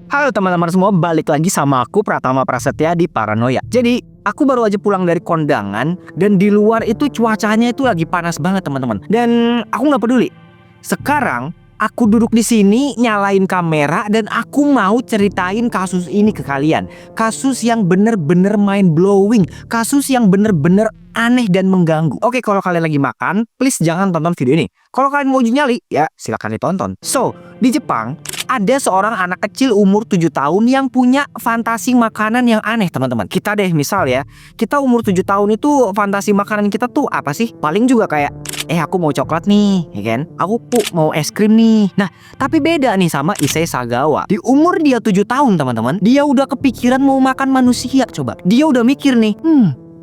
Halo teman-teman semua, balik lagi sama aku Pratama Prasetya di Paranoia. Jadi, aku baru aja pulang dari kondangan dan di luar itu cuacanya itu lagi panas banget teman-teman. Dan aku nggak peduli. Sekarang aku duduk di sini nyalain kamera dan aku mau ceritain kasus ini ke kalian. Kasus yang bener-bener mind blowing, kasus yang bener-bener aneh dan mengganggu. Oke, kalau kalian lagi makan, please jangan tonton video ini. Kalau kalian mau nyali, ya silakan ditonton. So, di Jepang ada seorang anak kecil umur 7 tahun yang punya fantasi makanan yang aneh teman-teman. Kita deh misal ya, kita umur 7 tahun itu fantasi makanan kita tuh apa sih? Paling juga kayak aku mau coklat nih, ya kan? Aku mau es krim nih. Nah, tapi beda nih sama Issei Sagawa. Di umur dia 7 tahun teman-teman, dia udah kepikiran mau makan manusia coba. Dia udah mikir nih,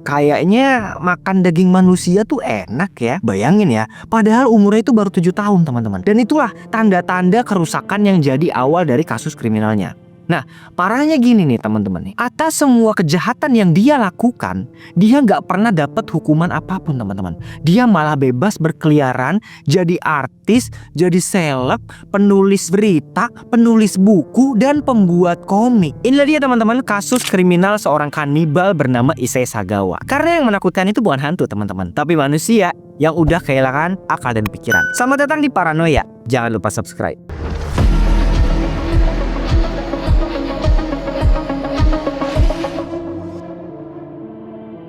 kayaknya makan daging manusia tuh enak ya. Bayangin ya, padahal umurnya itu baru 7 tahun teman-teman. Dan itulah tanda-tanda kerusakan yang jadi awal dari kasus kriminalnya. Nah, parahnya gini nih teman-teman nih. Atas semua kejahatan yang dia lakukan, dia nggak pernah dapat hukuman apapun teman-teman. Dia malah bebas berkeliaran, jadi artis, jadi seleb, penulis berita, penulis buku, dan pembuat komik. Inilah dia teman-teman kasus kriminal seorang kanibal bernama Issei Sagawa. Karena yang menakutkan itu bukan hantu teman-teman, tapi manusia yang udah kehilangan akal dan pikiran. Selamat datang di Paranoia. Jangan lupa subscribe.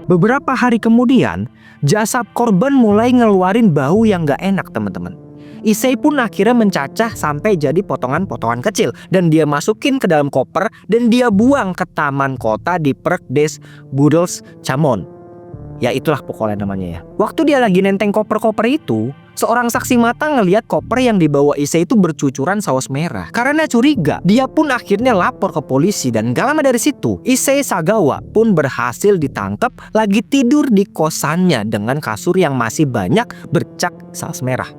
Beberapa hari kemudian, jasad korban mulai ngeluarin bau yang gak enak teman-teman. Issei pun akhirnya mencacah sampai jadi potongan-potongan kecil. Dan dia masukin ke dalam koper dan dia buang ke taman kota di Park des Boedels Chamon. Ya itulah pokoknya namanya ya. Waktu dia lagi nenteng koper-koper itu, seorang saksi mata ngelihat koper yang dibawa Issei itu bercucuran saus merah. Karena curiga, dia pun akhirnya lapor ke polisi dan gak lama dari situ, Issei Sagawa pun berhasil ditangkap lagi tidur di kosannya dengan kasur yang masih banyak bercak saus merah.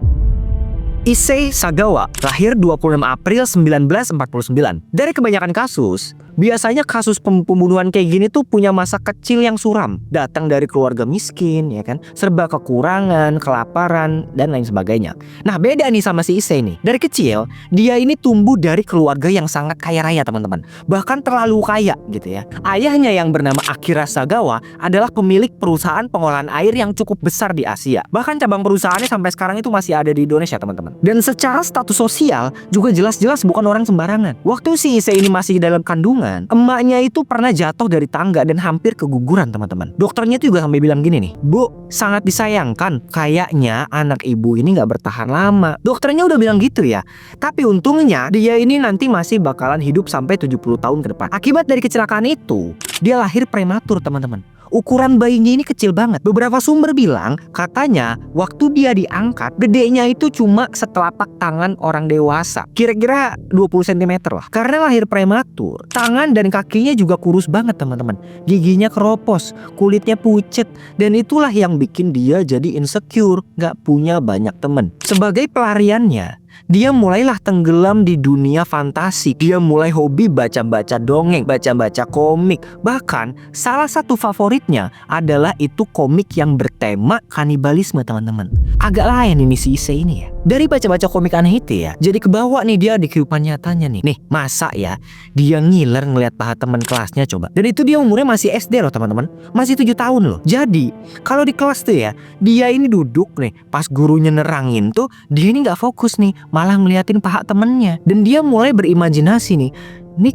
Issei Sagawa lahir 26 April 1949. Dari kebanyakan kasus, biasanya kasus pembunuhan kayak gini tuh punya masa kecil yang suram. Datang dari keluarga miskin, ya kan? Serba kekurangan, kelaparan, dan lain sebagainya. Nah, beda nih sama si Issei nih. Dari kecil, dia ini tumbuh dari keluarga yang sangat kaya raya, teman-teman. Bahkan terlalu kaya, gitu ya. Ayahnya yang bernama Akira Sagawa adalah pemilik perusahaan pengolahan air yang cukup besar di Asia. Bahkan cabang perusahaannya sampai sekarang itu masih ada di Indonesia, teman-teman. Dan secara status sosial juga jelas-jelas bukan orang sembarangan. Waktu si Issei ini masih dalam kandungan, emaknya itu pernah jatuh dari tangga dan hampir keguguran teman-teman. Dokternya itu juga sampai bilang gini nih, "Bu, sangat disayangkan, kayaknya anak ibu ini gak bertahan lama." Dokternya udah bilang gitu ya. Tapi untungnya dia ini nanti masih bakalan hidup sampai 70 tahun ke depan. Akibat dari kecelakaan itu, dia lahir prematur teman-teman. Ukuran bayinya ini kecil banget. Beberapa sumber bilang katanya waktu dia diangkat, gedenya itu cuma setelapak tangan orang dewasa. Kira-kira 20 cm lah. Karena lahir prematur, tangan dan kakinya juga kurus banget teman-teman. Giginya keropos, kulitnya pucet. Dan itulah yang bikin dia jadi insecure, gak punya banyak temen. Sebagai pelariannya, dia mulailah tenggelam di dunia fantasi. Dia mulai hobi baca-baca dongeng, baca-baca komik. Bahkan salah satu favoritnya adalah itu komik yang bertema kanibalisme teman-teman. Agak lain ini si Issei ini ya. Dari baca-baca komik aneh itu ya, jadi kebawa nih dia di kehidupan nyatanya nih. Nih masa ya dia ngiler ngelihat paha teman kelasnya coba. Dan itu dia umurnya masih SD loh teman-teman. Masih 7 tahun loh. Jadi kalau di kelas tuh ya, dia ini duduk nih pas gurunya nerangin tuh, dia ini gak fokus nih, malah ngeliatin paha temennya. Dan dia mulai berimajinasi nih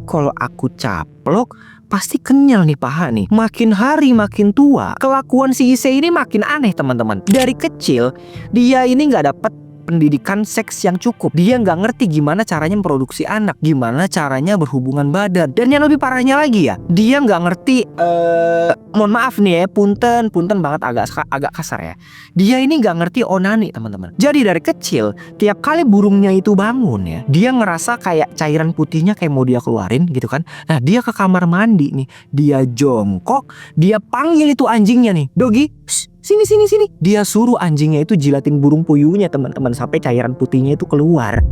kalau aku caplok pasti kenyal nih paha nih. Makin hari makin tua, kelakuan si Issei ini makin aneh teman-teman. Dari kecil dia ini gak dapet pendidikan seks yang cukup. Dia nggak ngerti gimana caranya memproduksi anak, gimana caranya berhubungan badan. Dan yang lebih parahnya lagi ya, dia nggak ngerti mohon maaf nih ya, punten banget agak kasar ya. Dia ini nggak ngerti onani teman-teman. Jadi dari kecil tiap kali burungnya itu bangun ya, dia ngerasa kayak cairan putihnya kayak mau dia keluarin gitu kan. Nah dia ke kamar mandi nih, dia jongkok, dia panggil itu anjingnya nih, "Dogi, sini." Dia suruh anjingnya itu jilatin burung puyuhnya teman-teman sampai cairan putihnya itu keluar.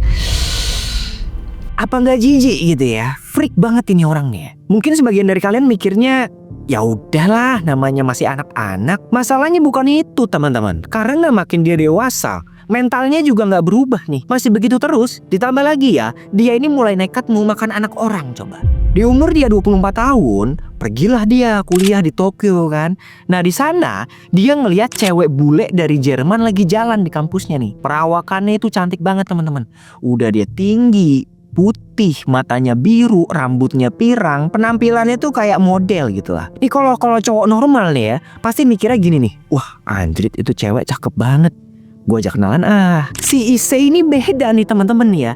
Apa nggak jijik gitu ya? Freak banget ini orangnya. Mungkin sebagian dari kalian mikirnya, ya udahlah namanya masih anak-anak. Masalahnya bukan itu teman-teman. Karena makin dia dewasa, Mentalnya juga nggak berubah nih, masih begitu terus. Ditambah lagi ya, dia ini mulai nekat mau makan anak orang coba. Di umur dia 24 tahun, pergilah dia kuliah di Tokyo kan. Nah di sana dia ngelihat cewek bule dari Jerman lagi jalan di kampusnya nih. Perawakannya itu cantik banget teman-teman. Udah dia tinggi, putih, matanya biru, rambutnya pirang, penampilannya tuh kayak model gitu lah. Ini kalau cowok normal nih ya, pasti mikirnya gini nih, wah anjrit itu cewek cakep banget, gue ajak kenalan ah. Si Issei ini beda nih teman-teman nih ya.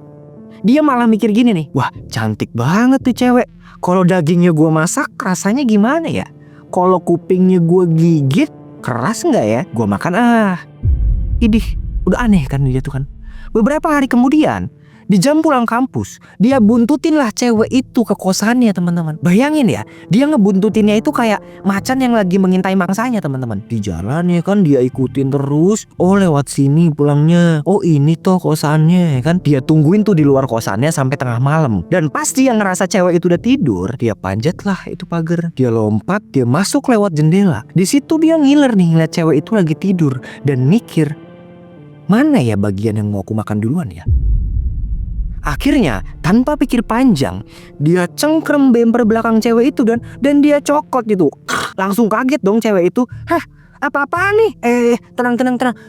Dia malah mikir gini nih, wah cantik banget tuh cewek. Kalau dagingnya gue masak rasanya gimana ya? Kalau kupingnya gue gigit keras nggak ya? Gue makan ah. Idih, udah aneh kan dia tuh kan. Beberapa hari kemudian, di jam pulang kampus, dia buntutin lah cewek itu ke kosannya teman-teman. Bayangin ya, dia ngebuntutinnya itu kayak macan yang lagi mengintai mangsanya teman-teman. Di jalan ya kan dia ikutin terus. Oh lewat sini pulangnya. Oh ini toh kosannya ya kan. Dia tungguin tuh di luar kosannya sampai tengah malam. Dan pas dia ngerasa cewek itu udah tidur, dia panjat lah itu pagar. Dia lompat, dia masuk lewat jendela. Di situ dia ngiler nih ngeliat cewek itu lagi tidur dan mikir, mana ya bagian yang mau aku makan duluan ya? Akhirnya tanpa pikir panjang dia cengkrem bemper belakang cewek itu dan dia cokot gitu. Langsung kaget dong cewek itu. Hah, apa-apaan nih? Tenang.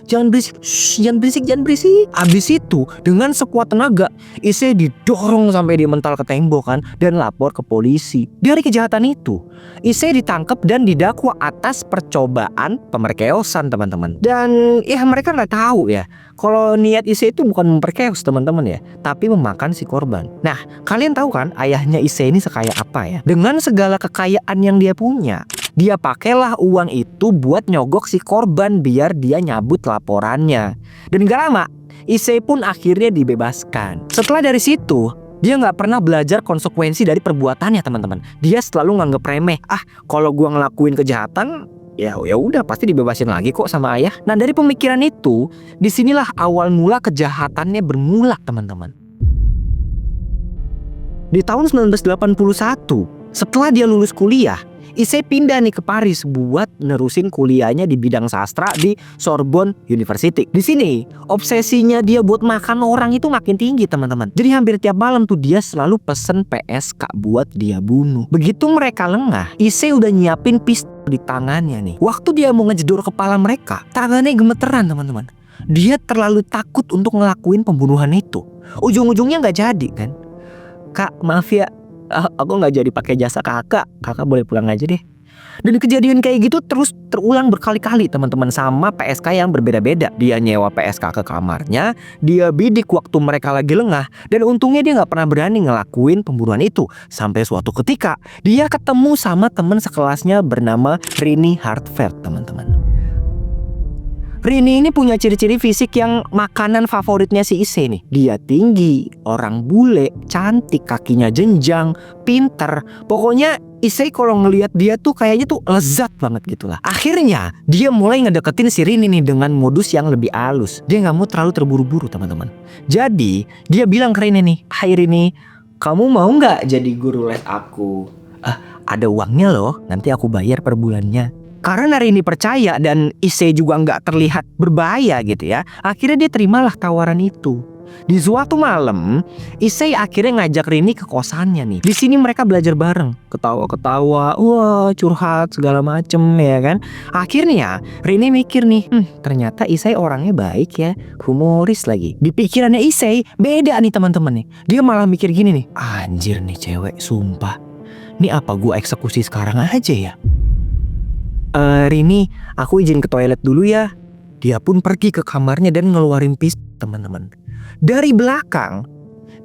Jangan berisik. Jangan berisik. Abis itu dengan sekuat tenaga Issei didorong sampai dia mental ke tembok kan dan lapor ke polisi. Dari kejahatan itu Issei ditangkap dan didakwa atas percobaan pemerkosaan teman-teman. Dan ya mereka nggak tahu ya kalau niat Issei itu bukan memperkeos teman-teman ya, tapi memakan si korban. Nah kalian tahu kan ayahnya Issei ini sekaya apa ya? Dengan segala kekayaan yang dia punya, dia pakailah uang itu buat nyogok si korban biar dia nyabut laporannya. Dan gak lama Issei pun akhirnya dibebaskan. Setelah dari situ dia nggak pernah belajar konsekuensi dari perbuatannya teman-teman. Dia selalu nganggep remeh. Ah kalau gua ngelakuin kejahatan ya udah pasti dibebasin lagi kok sama ayah. Nah dari pemikiran itu, disinilah awal mula kejahatannya bermula teman-teman. Di tahun 1981, setelah dia lulus kuliah, Issei pindah nih ke Paris buat nerusin kuliahnya di bidang sastra di Sorbonne University. Di sini obsesinya dia buat makan orang itu makin tinggi teman-teman. Jadi hampir tiap malam tuh dia selalu pesen PSK buat dia bunuh. Begitu mereka lengah, Issei udah nyiapin pistol di tangannya nih. Waktu dia mau ngejedor kepala mereka, tangannya gemeteran teman-teman. Dia terlalu takut untuk ngelakuin pembunuhan itu. Ujung-ujungnya nggak jadi kan. Kak maaf ya, aku nggak jadi pakai jasa kakak boleh pulang aja deh. Dan kejadian kayak gitu terus terulang berkali-kali teman-teman sama PSK yang berbeda-beda. Dia nyewa PSK ke kamarnya, dia bidik waktu mereka lagi lengah, dan untungnya dia nggak pernah berani ngelakuin pembunuhan itu. Sampai suatu ketika dia ketemu sama teman sekelasnya bernama Rini Hartfeld teman-teman. Rini ini punya ciri-ciri fisik yang makanan favoritnya si Issei nih. Dia tinggi, orang bule, cantik, kakinya jenjang, pinter. Pokoknya Issei kalau ngelihat dia tuh kayaknya tuh lezat banget gitu lah. Akhirnya dia mulai ngedeketin si Rini nih dengan modus yang lebih halus. Dia nggak mau terlalu terburu-buru teman-teman. Jadi dia bilang ke Rini nih, "Hai Rini, kamu mau nggak jadi guru les aku? Ada uangnya loh, nanti aku bayar per bulannya." Karena Rini percaya dan Issei juga nggak terlihat berbahaya gitu ya, akhirnya dia terimalah tawaran itu. Di suatu malam, Issei akhirnya ngajak Rini ke kosannya nih. Di sini mereka belajar bareng, ketawa-ketawa, wah curhat segala macem ya kan. Akhirnya Rini mikir nih, ternyata Issei orangnya baik ya, humoris lagi. Di pikirannya Issei beda nih teman-teman nih. Dia malah mikir gini nih, anjir nih cewek, sumpah. Nih apa gua eksekusi sekarang aja ya? Rini, aku izin ke toilet dulu ya. Dia pun pergi ke kamarnya dan ngeluarin pistol teman-teman. Dari belakang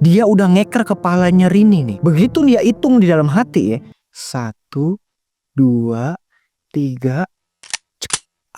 dia udah ngeker kepalanya Rini nih. Begitu dia hitung di dalam hati ya, 1, 2, 3.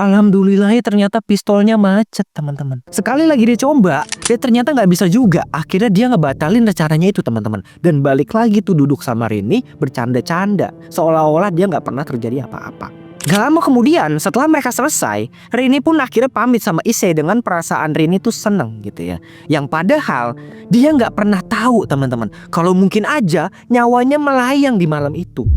Alhamdulillah ya ternyata pistolnya macet teman-teman. Sekali lagi dia coba, dia ternyata nggak bisa juga. Akhirnya dia ngebatalin rencananya itu teman-teman. Dan balik lagi tuh duduk sama Rini bercanda-canda, seolah-olah dia nggak pernah terjadi apa-apa. Gak lama kemudian setelah mereka selesai, Rini pun akhirnya pamit sama Issei dengan perasaan Rini tuh seneng gitu ya. Yang padahal dia nggak pernah tahu teman-teman kalau mungkin aja nyawanya melayang di malam itu.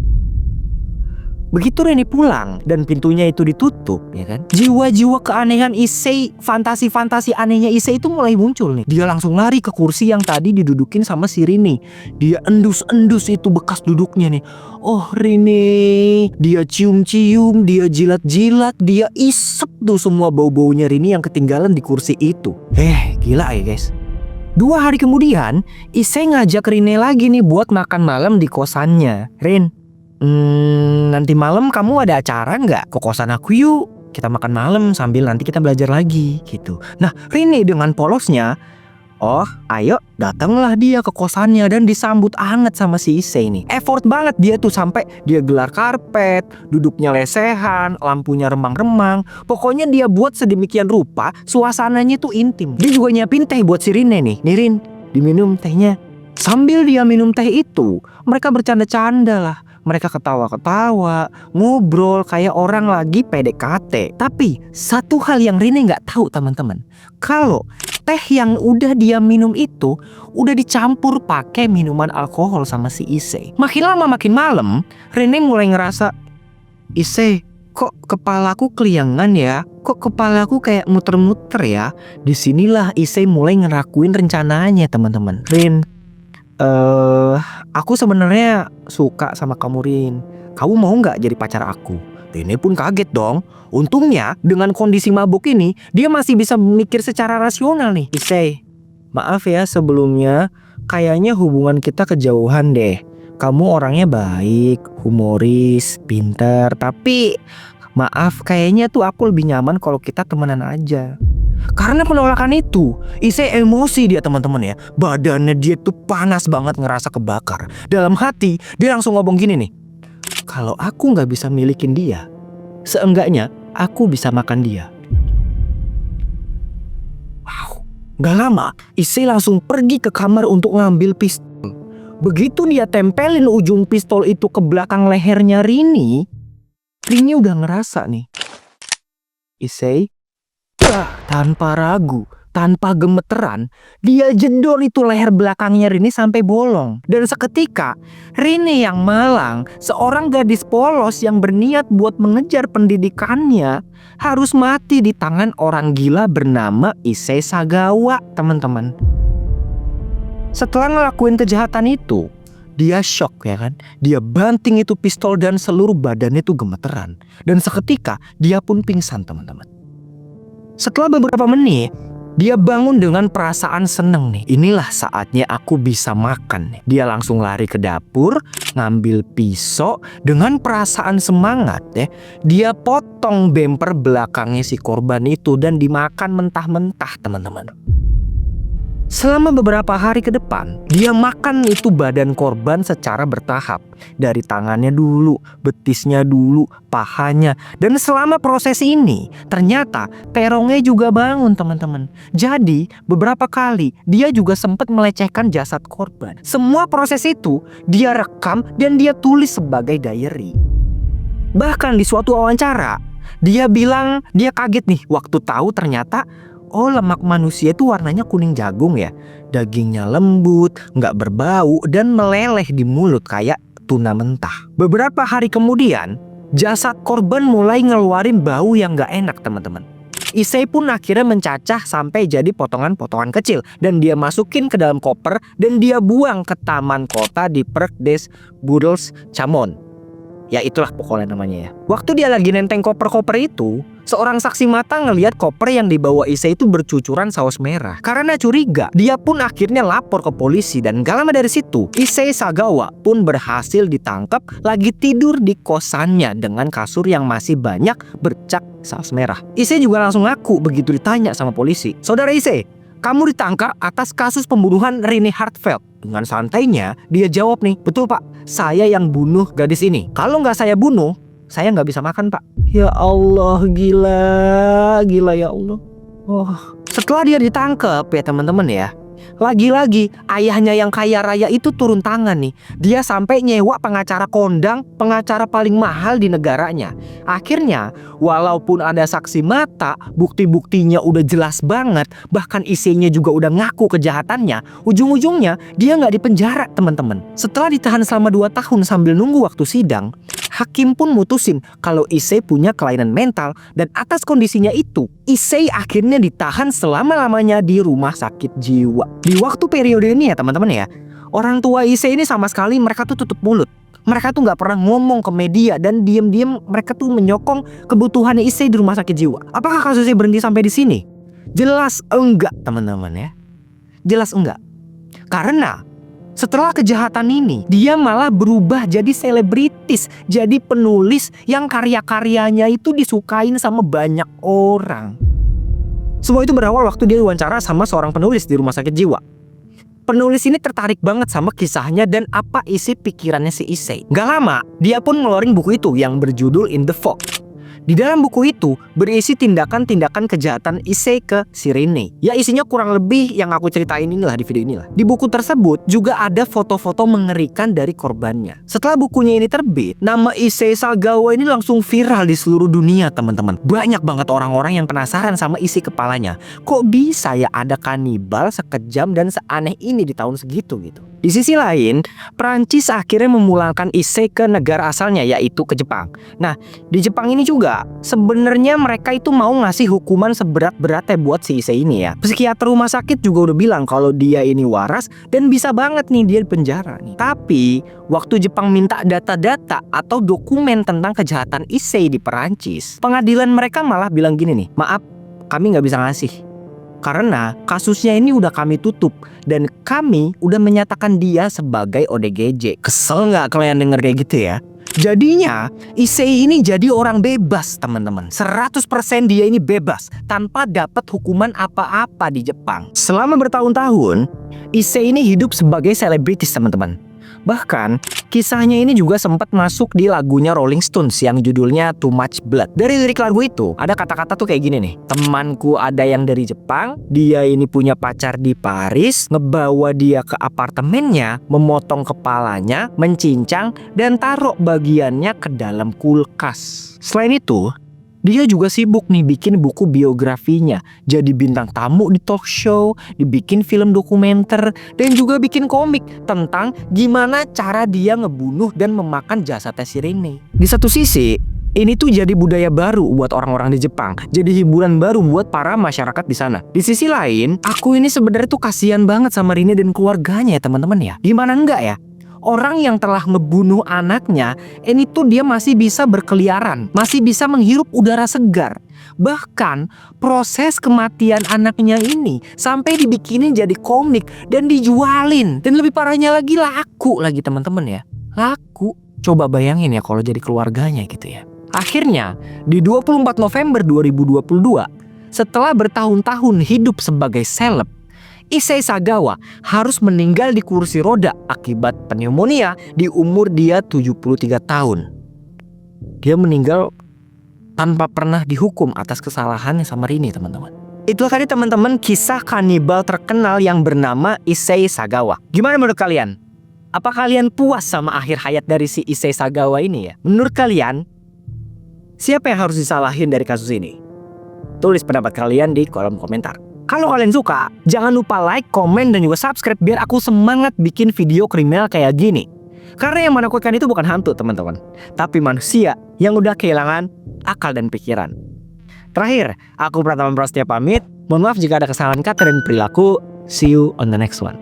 Begitu Rene pulang dan pintunya itu ditutup, ya kan? Jiwa-jiwa keanehan Issei, fantasi-fantasi anehnya Issei itu mulai muncul nih. Dia langsung lari ke kursi yang tadi didudukin sama si Rini. Dia endus-endus itu bekas duduknya nih. Oh Rini, dia cium-cium, dia jilat-jilat, dia isep tuh semua bau-baunya Rini yang ketinggalan di kursi itu. Gila ya guys. 2 hari kemudian, Issei ngajak Rini lagi nih buat makan malam di kosannya. Rin, nanti malam kamu ada acara nggak? Ke kosan aku yuk, kita makan malam sambil nanti kita belajar lagi gitu. Nah Rini dengan polosnya, oh ayo datanglah dia ke kosannya dan disambut hangat sama si Issei nih. Effort banget dia tuh sampai dia gelar karpet, duduknya lesehan, lampunya remang-remang. Pokoknya dia buat sedemikian rupa suasananya tuh intim. Dia juga nyiapin teh buat si Rini nih. Nih Rin, diminum tehnya. Sambil dia minum teh itu, mereka bercanda-canda lah. Mereka ketawa-ketawa, ngobrol kayak orang lagi PDKT. Tapi satu hal yang Rini nggak tahu teman-teman, kalau teh yang udah dia minum itu udah dicampur pakai minuman alkohol sama si Issei. Makin lama makin malam, Rini mulai ngerasa, Issei, kok kepalaku keliangan ya? Kok kepalaku kayak muter-muter ya? Disinilah Issei mulai ngerakuin rencananya teman-teman. Rin, aku sebenarnya suka sama kamu Rin. Kamu mau nggak jadi pacar aku? Rini pun kaget dong. Untungnya dengan kondisi mabuk ini dia masih bisa mikir secara rasional nih. Issei, maaf ya sebelumnya, kayaknya hubungan kita kejauhan deh. Kamu orangnya baik, humoris, pinter, tapi maaf kayaknya tuh aku lebih nyaman kalau kita temenan aja. Karena penolakan itu, Issei emosi dia teman-teman ya. Badannya dia tuh panas banget, ngerasa kebakar. Dalam hati dia langsung ngomong gini nih, kalau aku gak bisa milikin dia, seenggaknya aku bisa makan dia. Wow, gak lama Issei langsung pergi ke kamar untuk ngambil pistol. Begitu dia tempelin ujung pistol itu ke belakang lehernya Rini udah ngerasa nih, Issei tanpa ragu, tanpa gemeteran, dia jedor itu leher belakangnya Rini sampai bolong. Dan seketika, Rini yang malang, seorang gadis polos yang berniat buat mengejar pendidikannya, harus mati di tangan orang gila bernama Issei Sagawa, teman-teman. Setelah ngelakuin kejahatan itu, dia shock ya kan. Dia banting itu pistol dan seluruh badannya itu gemeteran. Dan seketika, dia pun pingsan teman-teman. Setelah beberapa menit, dia bangun dengan perasaan seneng nih. Inilah saatnya aku bisa makan nih. Dia langsung lari ke dapur, ngambil pisau. Dengan perasaan semangat ya, dia potong bemper belakangnya si korban itu dan dimakan mentah-mentah teman-teman. Selama beberapa hari ke depan, dia makan itu badan korban secara bertahap. Dari tangannya dulu, betisnya dulu, pahanya. Dan selama proses ini, ternyata terongnya juga bangun teman-teman. Jadi, beberapa kali dia juga sempat melecehkan jasad korban. Semua proses itu, dia rekam dan dia tulis sebagai diary. Bahkan di suatu wawancara, dia bilang dia kaget nih waktu tahu ternyata oh lemak manusia itu warnanya kuning jagung ya. Dagingnya lembut, nggak berbau dan meleleh di mulut kayak tuna mentah. Beberapa hari kemudian, jasad korban mulai ngeluarin bau yang nggak enak teman-teman. Issei pun akhirnya mencacah sampai jadi potongan-potongan kecil. Dan dia masukin ke dalam koper dan dia buang ke taman kota di Park des Bourgeois Chamon. Ya itulah pokoknya namanya ya. Waktu dia lagi nenteng koper-koper itu, seorang saksi mata ngelihat koper yang dibawa Issei itu bercucuran saus merah. Karena curiga, dia pun akhirnya lapor ke polisi dan gak lama dari situ, Issei Sagawa pun berhasil ditangkap lagi tidur di kosannya dengan kasur yang masih banyak bercak saus merah. Issei juga langsung ngaku begitu ditanya sama polisi. Saudara Issei, kamu ditangkap atas kasus pembunuhan Rini Hartfeld. Dengan santainya dia jawab nih, betul pak, saya yang bunuh gadis ini. Kalau nggak saya bunuh, saya nggak bisa makan pak. Ya Allah, gila ya Allah. Oh, setelah dia ditangkap ya teman-teman ya, lagi-lagi ayahnya yang kaya raya itu turun tangan nih. Dia sampai nyewa pengacara kondang, pengacara paling mahal di negaranya. Akhirnya walaupun ada saksi mata, bukti-buktinya udah jelas banget, bahkan Issei-nya juga udah ngaku kejahatannya, ujung-ujungnya dia nggak dipenjara teman-teman. Setelah ditahan selama 2 tahun sambil nunggu waktu sidang, hakim pun mutusin kalau Issei punya kelainan mental dan atas kondisinya itu, Issei akhirnya ditahan selama-lamanya di rumah sakit jiwa. Di waktu periode ini ya teman-teman ya, orang tua Issei ini sama sekali mereka tuh tutup mulut. Mereka tuh nggak pernah ngomong ke media dan diam-diam mereka tuh menyokong kebutuhannya Issei di rumah sakit jiwa. Apakah kasusnya berhenti sampai di sini? Jelas enggak teman-teman ya. Jelas enggak. Karena setelah kejahatan ini, dia malah berubah jadi selebritis, jadi penulis yang karya-karyanya itu disukain sama banyak orang. Semua itu berawal waktu dia wawancara sama seorang penulis di rumah sakit jiwa. Penulis ini tertarik banget sama kisahnya dan apa isi pikirannya si Issei. Gak lama, dia pun ngeluarin buku itu yang berjudul In the Fog. Di dalam buku itu berisi tindakan-tindakan kejahatan Issei ke si Rinne. Ya isinya kurang lebih yang aku ceritain inilah di video inilah. Di buku tersebut juga ada foto-foto mengerikan dari korbannya. Setelah bukunya ini terbit, nama Issei Sagawa ini langsung viral di seluruh dunia teman-teman. Banyak banget orang-orang yang penasaran sama isi kepalanya. Kok bisa ya ada kanibal sekejam dan seaneh ini di tahun segitu gitu. Di sisi lain, Prancis akhirnya memulangkan Issei ke negara asalnya yaitu ke Jepang. Nah, di Jepang ini juga sebenarnya mereka itu mau ngasih hukuman seberat-beratnya buat si Issei ini ya. Psikiater rumah sakit juga udah bilang kalau dia ini waras dan bisa banget nih dia di penjara nih. Tapi waktu Jepang minta data-data atau dokumen tentang kejahatan Issei di Perancis, pengadilan mereka malah bilang gini nih, maaf kami nggak bisa ngasih. Karena kasusnya ini udah kami tutup dan kami udah menyatakan dia sebagai ODGJ. Kesel nggak kalian denger kayak gitu ya? Jadinya Issei ini jadi orang bebas teman-teman. 100% dia ini bebas tanpa dapat hukuman apa-apa di Jepang. Selama bertahun-tahun Issei ini hidup sebagai selebritis teman-teman. Bahkan kisahnya ini juga sempat masuk di lagunya Rolling Stones yang judulnya Too Much Blood. Dari lirik lagu itu ada kata-kata tuh kayak gini nih. Temanku ada yang dari Jepang, dia ini punya pacar di Paris, ngebawa dia ke apartemennya, memotong kepalanya, mencincang, dan taruh bagiannya ke dalam kulkas. Selain itu, dia juga sibuk nih bikin buku biografinya, jadi bintang tamu di talk show, dibikin film dokumenter, dan juga bikin komik tentang gimana cara dia ngebunuh dan memakan jasadnya si Rinne. Di satu sisi, ini tuh jadi budaya baru buat orang-orang di Jepang, jadi hiburan baru buat para masyarakat di sana. Di sisi lain, aku ini sebenarnya tuh kasihan banget sama Rinne dan keluarganya ya teman-teman ya. Gimana enggak ya? Orang yang telah ngebunuh anaknya, ini tuh dia masih bisa berkeliaran, masih bisa menghirup udara segar. Bahkan proses kematian anaknya ini sampai dibikinin jadi komik dan dijualin. Dan lebih parahnya lagi laku lagi teman-teman ya. Laku. Coba bayangin ya kalau jadi keluarganya gitu ya. Akhirnya di 24 November 2022, setelah bertahun-tahun hidup sebagai seleb, Issei Sagawa harus meninggal di kursi roda akibat pneumonia di umur dia 73 tahun. Dia meninggal tanpa pernah dihukum atas kesalahannya sama Rinne teman-teman. Itulah tadi teman-teman kisah kanibal terkenal yang bernama Issei Sagawa. Gimana menurut kalian? Apa kalian puas sama akhir hayat dari si Issei Sagawa ini ya? Menurut kalian, siapa yang harus disalahin dari kasus ini? Tulis pendapat kalian di kolom komentar. Kalau kalian suka, jangan lupa like, komen, dan juga subscribe biar aku semangat bikin video kriminal kayak gini. Karena yang menakutkan itu bukan hantu teman-teman, tapi manusia yang udah kehilangan akal dan pikiran. Terakhir, aku Pratama Prasetya pamit. Mohon maaf jika ada kesalahan kata dan perilaku. See you on the next one.